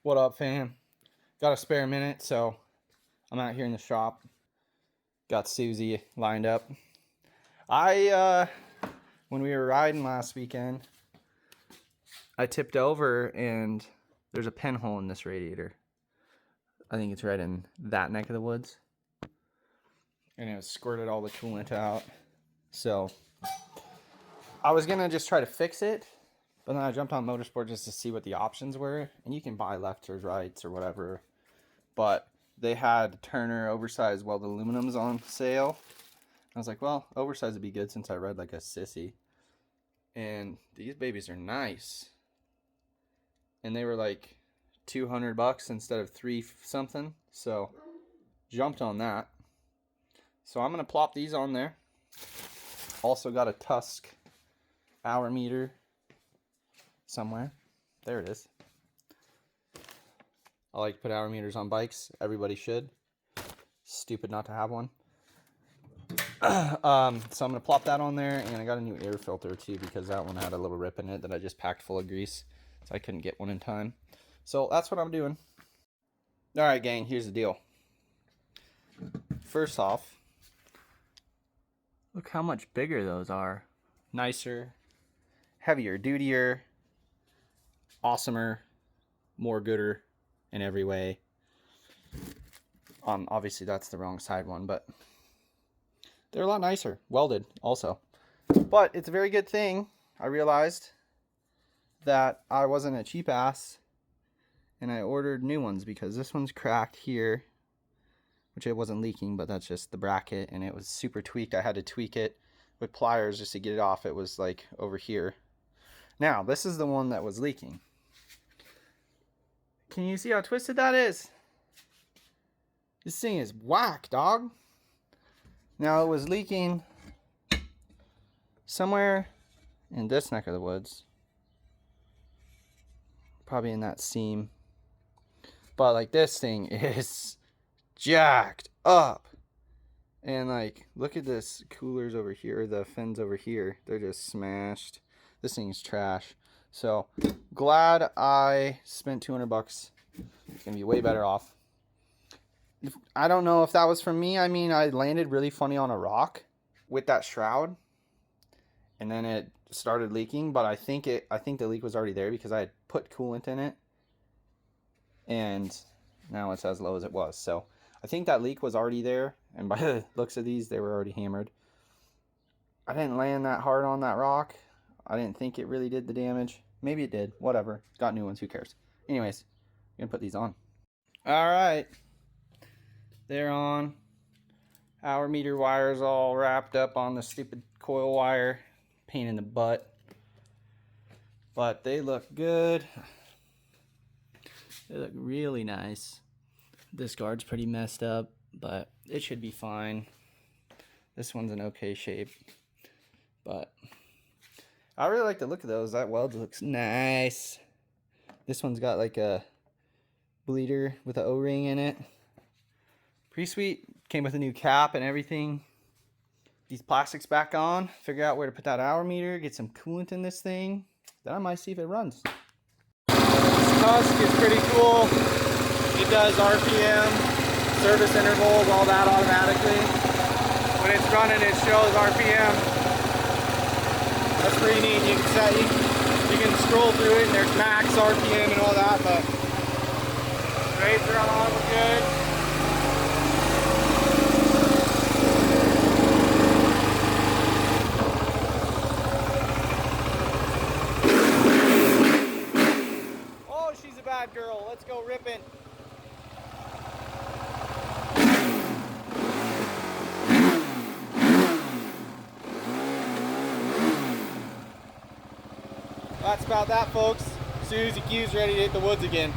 What up, fam? Got a spare minute, so I'm out here in the shop. Got Susie lined up. When we were riding last weekend, I tipped over and there's a pinhole in this radiator. I think it's right in that neck of the woods. And it squirted all the coolant out. So I was gonna just try to fix it, but then I jumped on Motorsport just to see what the options were. And you can buy lefts or rights or whatever. But they had Turner oversized welded aluminums on sale. I was like, well, oversized would be good since I ride like a sissy. And these babies are nice. And they were like $200 instead of $3 something. So jumped on that. So I'm going to plop these on there. Also got a Tusk hour meter somewhere. There it is. I like to put hour meters on bikes. Everybody should. Stupid not to have one. So I'm going to plop that on there. And I got a new air filter too, because that one had a little rip in it that I just packed full of grease. So I couldn't get one in time. So that's what I'm doing. Alright, gang, here's the deal. First off, look how much bigger those are. Nicer, heavier, dutier, awesomer, more gooder in every way. Obviously that's the wrong side one, but they're a lot nicer. Welded also. But it's a very good thing. I realized that I wasn't a cheap ass and I ordered new ones, because this one's cracked here, which it wasn't leaking, but that's just the bracket, and it was super tweaked. I had to tweak it with pliers just to get it off. It was like over here. Now, this is the one that was leaking. Can you see how twisted that is? This thing is whack, dog. Now, it was leaking somewhere in this neck of the woods. Probably in that seam. But like, this thing is jacked up. And like, look at this coolers over here, the fins over here. They're just smashed. This thing's trash. So glad I spent $200. It's gonna be way better off. I don't know if that was from me. I mean, I landed really funny on a rock with that shroud, and then it started leaking. But I think the leak was already there because I had put coolant in it, and now it's as low as it was. So I think that leak was already there, and by the looks of these, they were already hammered. I didn't land that hard on that rock. I didn't think it really did the damage. Maybe it did. Whatever. Got new ones. Who cares? Anyways, I'm going to put these on. Alright. They're on. Hour meter wires all wrapped up on the stupid coil wire. Pain in the butt. But they look good. They look really nice. This guard's pretty messed up, but it should be fine. This one's in okay shape. But I really like the look of those. That weld looks nice. This one's got like a bleeder with an O-ring in it. Pretty sweet. Came with a new cap and everything. These plastics back on. Figure out where to put that hour meter. Get some coolant in this thing. Then I might see if it runs. This Tusk is pretty cool. It does RPM, service intervals, all that automatically. When it's running, it shows RPM. That's pretty neat. You can set, you can scroll through it, and there's max RPM and all that, but rates are on, good. Oh, she's a bad girl. Let's go ripping. That's about that, folks. Susie Q's ready to hit the woods again.